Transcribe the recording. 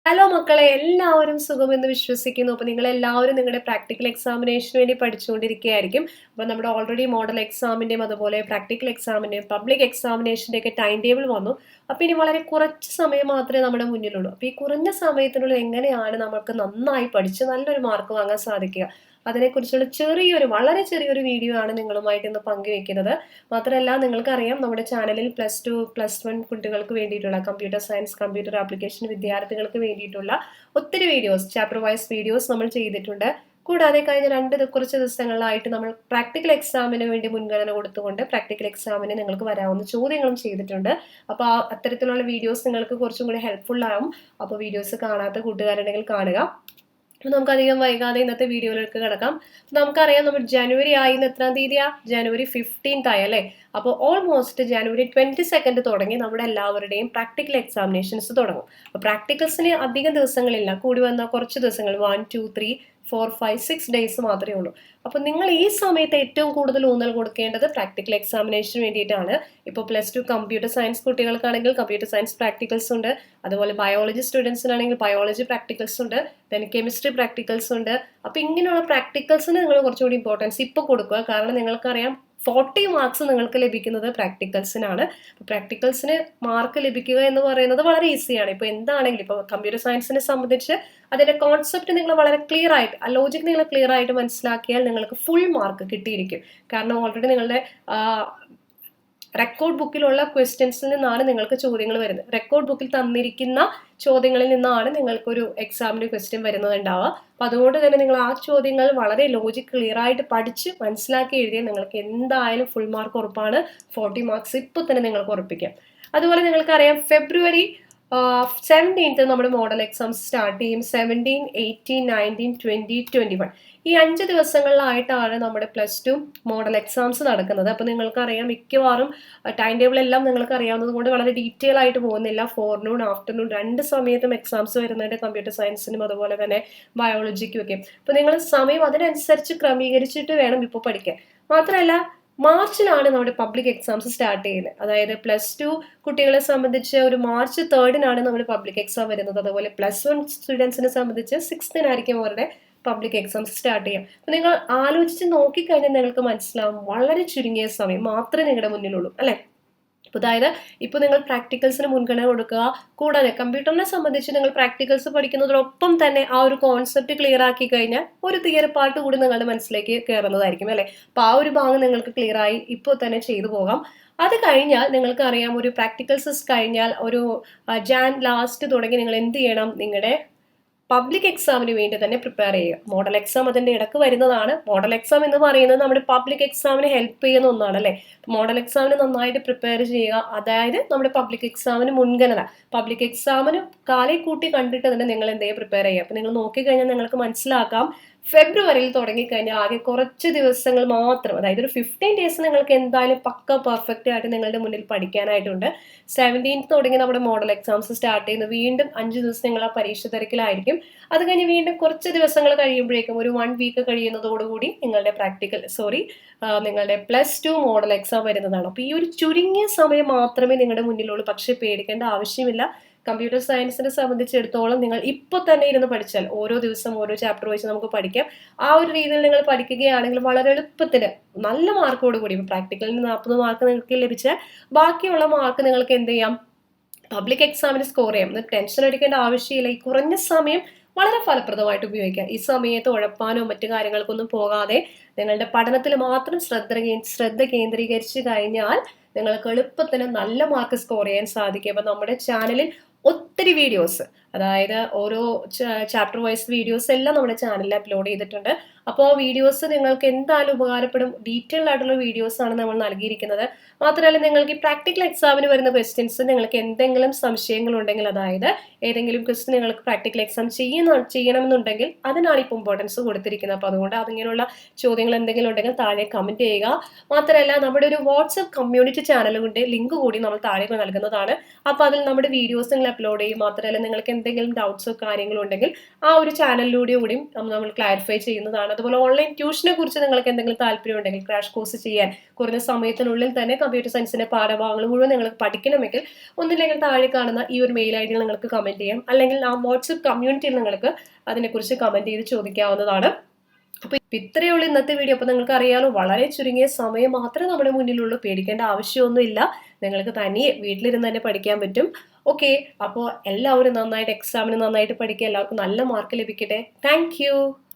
Hello മക്കളെ, എല്ലാവരും സുഖമെന്ന് വിശ്വസിക്കുന്നു. അപ്പോൾ നിങ്ങളെല്ലാവരും നിങ്ങളുടെ പ്രാക്ടിക്കൽ എക്സാമിനേഷന് വേണ്ടി പഠിച്ചുകൊണ്ടിരിക്കുകയായിരിക്കും. അപ്പോൾ നമ്മുടെ ഓൾറെഡി മോഡൽ എക്സാമിൻ്റെയും അതുപോലെ പ്രാക്ടിക്കൽ എക്സാമിൻ്റെയും പബ്ലിക് എക്സാമിനേഷൻ്റെ ഒക്കെ ടൈം ടേബിൾ വന്നു. അപ്പോൾ ഇനി വളരെ കുറച്ച് സമയം മാത്രമേ നമ്മുടെ മുന്നിലുള്ളൂ. അപ്പോൾ ഈ കുറഞ്ഞ സമയത്തിനുള്ളിൽ എങ്ങനെയാണ് നമുക്ക് നന്നായി പഠിച്ച് നല്ലൊരു മാർക്ക് വാങ്ങാൻ സാധിക്കുക, അതിനെക്കുറിച്ചുള്ള വളരെ ചെറിയൊരു വീഡിയോ ആണ് നിങ്ങളുമായിട്ട് ഇന്ന് പങ്കുവെക്കുന്നത്. മാത്രമല്ല, നിങ്ങൾക്കറിയാം നമ്മുടെ ചാനലിൽ +2 +1 കുട്ടികൾക്ക് വേണ്ടിയിട്ടുള്ള കമ്പ്യൂട്ടർ സയൻസ്, കമ്പ്യൂട്ടർ ആപ്ലിക്കേഷൻ വിദ്യാർത്ഥികൾക്ക് വേണ്ടിയിട്ടുള്ള ഒത്തിരി വീഡിയോസ്, ചാപ്റ്റർ വൈസ് വീഡിയോസ് നമ്മൾ ചെയ്തിട്ടുണ്ട്. കൂടാതെ കഴിഞ്ഞ കുറച്ച് ദിവസങ്ങളിലായിട്ട് നമ്മൾ പ്രാക്ടിക്കൽ എക്സാമിന് വേണ്ടി മുൻഗണന കൊടുത്തുകൊണ്ട് പ്രാക്ടിക്കൽ എക്സാമിന് നിങ്ങൾക്ക് വരാവുന്ന ചോദ്യങ്ങളും ചെയ്തിട്ടുണ്ട്. അപ്പോൾ അത്തരത്തിലുള്ള വീഡിയോസ് നിങ്ങൾക്ക് കുറച്ചും കൂടി ഹെൽപ്ഫുൾ ആവും. അപ്പോൾ വീഡിയോസ് കാണാത്ത കൂട്ടുകാരുണ്ടെങ്കിൽ കാണുക. നമുക്ക് അധികം വൈകാതെ ഇന്നത്തെ വീഡിയോയിലേക്ക് കിടക്കാം. നമുക്കറിയാം, നമ്മൾ ജനുവരി ആയി, ഇന്ന് എത്രാം തീയതിയാ? ജനുവരി 15 ആയി അല്ലേ? അപ്പോൾ ഓൾമോസ്റ്റ് ജനുവരി 22 തുടങ്ങി നമ്മുടെ എല്ലാവരുടെയും പ്രാക്ടിക്കൽ എക്സാമിനേഷൻസ് തുടങ്ങും. അപ്പോൾ പ്രാക്ടിക്കൽസിന് അധികം ദിവസങ്ങളില്ല, കൂടി വന്ന കുറച്ച് ദിവസങ്ങൾ 1 2 3 4 5 6 ഡേയ്സ് മാത്രമേ ഉള്ളൂ. അപ്പോൾ നിങ്ങൾ ഈ സമയത്ത് ഏറ്റവും കൂടുതൽ ഊന്നൽ കൊടുക്കേണ്ടത് പ്രാക്ടിക്കൽ എക്സാമിനേഷന് വേണ്ടിയിട്ടാണ്. ഇപ്പോൾ +2 കമ്പ്യൂട്ടർ സയൻസ് കുട്ടികൾക്കാണെങ്കിൽ കമ്പ്യൂട്ടർ സയൻസ് പ്രാക്ടിക്കൽസ് ഉണ്ട്, അതുപോലെ ബയോളജി സ്റ്റുഡൻസിനാണെങ്കിൽ ബയോളജി പ്രാക്ടിക്കൽസ് ഉണ്ട്, കെമിസ്ട്രി പ്രാക്ടിക്കൽസ് ഉണ്ട്. അപ്പോൾ ഇങ്ങനെയുള്ള പ്രാക്ടിക്കൽസിന് നിങ്ങൾ കുറച്ചുകൂടി ഇമ്പോർട്ടൻസ് ഇപ്പോൾ കൊടുക്കുക. കാരണം നിങ്ങൾക്കറിയാം 40 മാർക്സ് നിങ്ങൾക്ക് ലഭിക്കുന്നത് പ്രാക്ടിക്കൽസിനാണ്. പ്രാക്ടിക്കൽസിന് മാർക്ക് ലഭിക്കുക എന്ന് പറയുന്നത് വളരെ ഈസിയാണ്. ഇപ്പോൾ എന്താണെങ്കിലും, ഇപ്പോൾ കമ്പ്യൂട്ടർ സയൻസിനെ സംബന്ധിച്ച് അതിന്റെ കോൺസെപ്റ്റ് നിങ്ങൾ വളരെ ക്ലിയർ ആയിട്ട്, ആ ലോജിക് നിങ്ങൾ ക്ലിയർ ആയിട്ട് മനസ്സിലാക്കിയാൽ നിങ്ങൾക്ക് ഫുൾ മാർക്ക് കിട്ടിയിരിക്കും. കാരണം ഓൾറെഡി നിങ്ങളുടെ റെക്കോർഡ് ബുക്കിലുള്ള ക്വസ്റ്റ്യൻസിൽ നിന്നാണ് നിങ്ങൾക്ക് ചോദ്യങ്ങൾ വരുന്നത്. റെക്കോർഡ് ബുക്കിൽ തന്നിരിക്കുന്ന ചോദ്യങ്ങളിൽ നിന്നാണ് നിങ്ങൾക്കൊരു എക്സാമിന് ക്വസ്റ്റ്യൻ വരുന്നതുണ്ടാവുക. അപ്പം അതുകൊണ്ട് തന്നെ നിങ്ങൾ ആ ചോദ്യങ്ങൾ വളരെ ലോജിക് ക്ലിയർ ആയിട്ട് പഠിച്ച് മനസ്സിലാക്കി എഴുതിയാൽ നിങ്ങൾക്ക് എന്തായാലും ഫുൾ മാർക്ക് ഉറപ്പാണ്. 40 മാർക്സ് ഇപ്പോൾ തന്നെ നിങ്ങൾക്ക് ഉറപ്പിക്കാം. അതുപോലെ നിങ്ങൾക്കറിയാം, ഫെബ്രുവരി 17 നമ്മുടെ മോഡൽ എക്സാംസ് സ്റ്റാർട്ട് ചെയ്യും. 17, 18, 19, 20, 21 ഈ 5 ദിവസങ്ങളിലായിട്ടാണ് നമ്മുടെ +2 മോഡൽ എക്സാംസ് നടക്കുന്നത്. അപ്പോൾ നിങ്ങൾക്കറിയാം, മിക്കവാറും ടൈം ടേബിൾ എല്ലാം നിങ്ങൾക്ക് അറിയാവുന്നത് കൊണ്ട് വളരെ ഡീറ്റെയിൽ ആയിട്ട് പോകുന്നില്ല. ഫോർനൂൺ, ആഫ്റ്റർനൂൺ 2 സമയത്തും എക്സാംസ് വരുന്നുണ്ട്, കമ്പ്യൂട്ടർ സയൻസിനും അതുപോലെ തന്നെ ബയോളജിക്കും ഒക്കെ. അപ്പോൾ നിങ്ങൾ സമയം അതിനനുസരിച്ച് ക്രമീകരിച്ചിട്ട് വേണം ഇപ്പോൾ പഠിക്കാൻ. മാത്രമല്ല, മാർച്ചിലാണ് നമ്മുടെ പബ്ലിക് എക്സാംസ് സ്റ്റാർട്ട് ചെയ്യുന്നത്. അതായത് +2 കുട്ടികളെ സംബന്ധിച്ച് ഒരു മാർച്ച് 3 നമ്മുടെ പബ്ലിക് എക്സാം വരുന്നത്. അതുപോലെ +1 സ്റ്റുഡൻസിനെ സംബന്ധിച്ച് 6 അവരുടെ പബ്ലിക് എക്സാംസ് സ്റ്റാർട്ട് ചെയ്യാം. അപ്പൊ നിങ്ങൾ ആലോചിച്ച് നോക്കിക്കഴിഞ്ഞാൽ നിങ്ങൾക്ക് മനസ്സിലാവും, വളരെ ചുരുങ്ങിയ സമയം മാത്രമേ നിങ്ങളുടെ മുന്നിലുള്ളൂ അല്ലെ? അതായത് ഇപ്പോൾ നിങ്ങൾ പ്രാക്ടിക്കൽസിന് മുൻഗണന കൊടുക്കുക. കൂടാതെ കമ്പ്യൂട്ടറിനെ സംബന്ധിച്ച് നിങ്ങൾ പ്രാക്ടിക്കൽസ് പഠിക്കുന്നതോടൊപ്പം തന്നെ ആ ഒരു കോൺസെപ്റ്റ് ക്ലിയർ ആക്കി കഴിഞ്ഞാൽ ഒരു തിയറി പാർട്ട് കൂടി നിങ്ങളുടെ മനസ്സിലേക്ക് കയറുന്നതായിരിക്കും അല്ലെ? അപ്പോൾ ആ ഒരു ഭാഗം നിങ്ങൾക്ക് ക്ലിയർ ആയി ഇപ്പോൾ തന്നെ ചെയ്തു പോകാം. അത് കഴിഞ്ഞാൽ നിങ്ങൾക്ക് അറിയാം, ഒരു പ്രാക്ടിക്കൽസ് കഴിഞ്ഞാൽ ഒരു ജാൻ ലാസ്റ്റ് തുടങ്ങി നിങ്ങൾ എന്ത് ചെയ്യണം? നിങ്ങളുടെ പബ്ലിക് എക്സാമിന് വേണ്ടി തന്നെ പ്രിപ്പയർ ചെയ്യുക. മോഡൽ എക്സാം അതിന്റെ ഇടക്ക് വരുന്നതാണ്. മോഡൽ എക്സാം എന്ന് പറയുന്നത് നമ്മുടെ പബ്ലിക് എക്സാമിന് ഹെൽപ്പ് ചെയ്യുന്ന ഒന്നാണ് അല്ലേ? മോഡൽ എക്സാമിന് നന്നായിട്ട് പ്രിപ്പയർ ചെയ്യുക. അതായത് നമ്മുടെ പബ്ലിക് എക്സാമിന് മുൻഗണന, പബ്ലിക് എക്സാമിന് കാലേ കൂട്ടി കണ്ടിട്ട് തന്നെ നിങ്ങൾ എന്തെങ്കിലും പ്രിപ്പയർ ചെയ്യുക. അപ്പൊ നിങ്ങൾ നോക്കിക്കഴിഞ്ഞാൽ നിങ്ങൾക്ക് മനസ്സിലാക്കാം, ഫെബ്രുവരിയിൽ തുടങ്ങിക്കഴിഞ്ഞാൽ ആകെ കുറച്ച് ദിവസങ്ങൾ മാത്രം, അതായത് ഒരു 15 ഡേയ്സ് നിങ്ങൾക്ക് എന്തായാലും പക്ക പെർഫെക്റ്റ് ആയിട്ട് നിങ്ങളുടെ മുന്നിൽ പഠിക്കാനായിട്ടുണ്ട്. 17 തുടങ്ങി നമ്മുടെ മോഡൽ എക്സാംസ് സ്റ്റാർട്ട് ചെയ്യുന്നു. വീണ്ടും 5 ദിവസം നിങ്ങൾ ആ പരീക്ഷ തിരക്കിലായിരിക്കും. അത് കഴിഞ്ഞ് വീണ്ടും കുറച്ച് ദിവസങ്ങൾ കഴിയുമ്പോഴേക്കും, ഒരു 1 വീക്ക് കഴിയുന്നതോടുകൂടി നിങ്ങളുടെ നിങ്ങളുടെ +2 മോഡൽ എക്സാം വരുന്നതാണ്. അപ്പോൾ ഈ ഒരു ചുരുങ്ങിയ സമയം മാത്രമേ നിങ്ങളുടെ മുന്നിലുള്ളൂ. പക്ഷെ പേടിക്കേണ്ട ആവശ്യമില്ല. കമ്പ്യൂട്ടർ സയൻസിനെ സംബന്ധിച്ചിടത്തോളം നിങ്ങൾ ഇപ്പോൾ തന്നെ ഇരുന്ന് പഠിച്ചാൽ, ഓരോ ദിവസം ഓരോ ചാപ്റ്റർ വെച്ച് നമുക്ക് പഠിക്കാം. ആ ഒരു രീതിയിൽ നിങ്ങൾ പഠിക്കുകയാണെങ്കിൽ വളരെ എളുപ്പത്തിൽ നല്ല മാർക്കോട് കൂടി, പ്രാക്ടിക്കലിന് 40 മാർക്ക് നിങ്ങൾക്ക് ലഭിച്ചാൽ ബാക്കിയുള്ള മാർക്ക് നിങ്ങൾക്ക് എന്ത് ചെയ്യാം? പബ്ലിക് എക്സാമിന് സ്കോർ ചെയ്യാം. ടെൻഷൻ അടിക്കേണ്ട ആവശ്യമില്ല. ഈ കുറഞ്ഞ സമയം വളരെ ഫലപ്രദമായിട്ട് ഉപയോഗിക്കാം. ഈ സമയത്ത് ഉഴപ്പാനോ മറ്റു കാര്യങ്ങൾക്കൊന്നും പോകാതെ നിങ്ങളുടെ പഠനത്തിൽ മാത്രം ശ്രദ്ധ കേന്ദ്രീകരിച്ച് കഴിഞ്ഞാൽ നിങ്ങൾക്ക് എളുപ്പത്തിന് നല്ല മാർക്ക് സ്കോർ ചെയ്യാൻ സാധിക്കും. അപ്പൊ നമ്മുടെ ചാനലിൽ ഒത്തിരി വീഡിയോസ്, അതായത് ഓരോ ചാപ്റ്റർ വൈസ് വീഡിയോസ് എല്ലാം നമ്മുടെ ചാനലിൽ അപ്ലോഡ് ചെയ്തിട്ടുണ്ട്. അപ്പോൾ വീഡിയോസ് നിങ്ങൾക്ക് എന്തായാലും ഉപകാരപ്പെടും. ഡീറ്റെയിൽഡ് ആയിട്ടുള്ള വീഡിയോസ് ആണ് നമ്മൾ നൽകിയിരിക്കുന്നത്. മാത്രമല്ല, നിങ്ങൾക്ക് ഈ പ്രാക്ടിക്കൽ എക്സാമിന് വരുന്ന ക്വസ്റ്റ്യൻസ് നിങ്ങൾക്ക് എന്തെങ്കിലും സംശയങ്ങളുണ്ടെങ്കിൽ, അതായത് ഏതെങ്കിലും ക്വസ്റ്റ്യൻ നിങ്ങൾക്ക് പ്രാക്ടിക്കൽ എക്സാം ചെയ്യണമെന്നുണ്ടെങ്കിൽ അതിനാണ് ഇപ്പോൾ ഇമ്പോർട്ടൻസ് കൊടുത്തിരിക്കുന്നത്. അപ്പോൾ അതുകൊണ്ട് അതിങ്ങനെയുള്ള ചോദ്യങ്ങൾ എന്തെങ്കിലും ഉണ്ടെങ്കിൽ താഴെ കമന്റ് ചെയ്യുക. മാത്രമല്ല, നമ്മുടെ ഒരു വാട്സ്ആപ്പ് കമ്മ്യൂണിറ്റി ചാനലുകളുടെ ലിങ്ക് കൂടി നമ്മൾ താഴെ നൽകുന്നതാണ്. അപ്പോൾ അതിൽ നമ്മുടെ വീഡിയോസ് നിങ്ങൾ അപ്ലോഡ് ചെയ്യും. മാത്രമല്ല, നിങ്ങൾക്ക് എന്തെങ്കിലും ഡൗട്ട്സോ കാര്യങ്ങളോ ഉണ്ടെങ്കിൽ ആ ഒരു ചാനലിലൂടെ കൂടിയും നമ്മൾ ക്ലാരിഫൈ ചെയ്യുന്നതാണ്. അതുപോലെ ഓൺലൈൻ ട്യൂഷനെ കുറിച്ച് നിങ്ങൾക്ക് എന്തെങ്കിലും താല്പര്യം ഉണ്ടെങ്കിൽ, ക്രാഷ് കോഴ്സ് ചെയ്യാൻ കുറഞ്ഞ സമയത്തിനുള്ളിൽ തന്നെ കമ്പ്യൂട്ടർ സയൻസിന്റെ പാഠഭാഗങ്ങൾ മുഴുവൻ നിങ്ങൾക്ക് പഠിക്കണമെങ്കിൽ ഒന്നില്ലെങ്കിൽ താഴെ കാണുന്ന ഈ ഒരു മെയിൽ ഐ ഡിയിൽ നിങ്ങൾക്ക് കമന്റ് ചെയ്യാം, അല്ലെങ്കിൽ ആ വാട്സ്ആപ്പ് കമ്മ്യൂണിറ്റിയിൽ നിങ്ങൾക്ക് അതിനെക്കുറിച്ച് കമന്റ് ചെയ്ത് ചോദിക്കാവുന്നതാണ്. അപ്പൊ ഇത്രയേ ഉള്ളൂ ഇന്നത്തെ വീഡിയോ. അപ്പൊ നിങ്ങൾക്ക് അറിയാലോ, വളരെ ചുരുങ്ങിയ സമയം മാത്രമേ നമ്മുടെ മുന്നിലുള്ളൂ. പേടിക്കേണ്ട ആവശ്യമൊന്നുമില്ല. നിങ്ങൾക്ക് തനിയെ വീട്ടിലിരുന്ന് തന്നെ പഠിക്കാൻ പറ്റും. ഓക്കെ, അപ്പോൾ എല്ലാവരും നന്നായിട്ട് എക്സാമിന് നന്നായിട്ട് പഠിക്കുക. എല്ലാവർക്കും നല്ല മാർക്ക് ലഭിക്കട്ടെ. താങ്ക്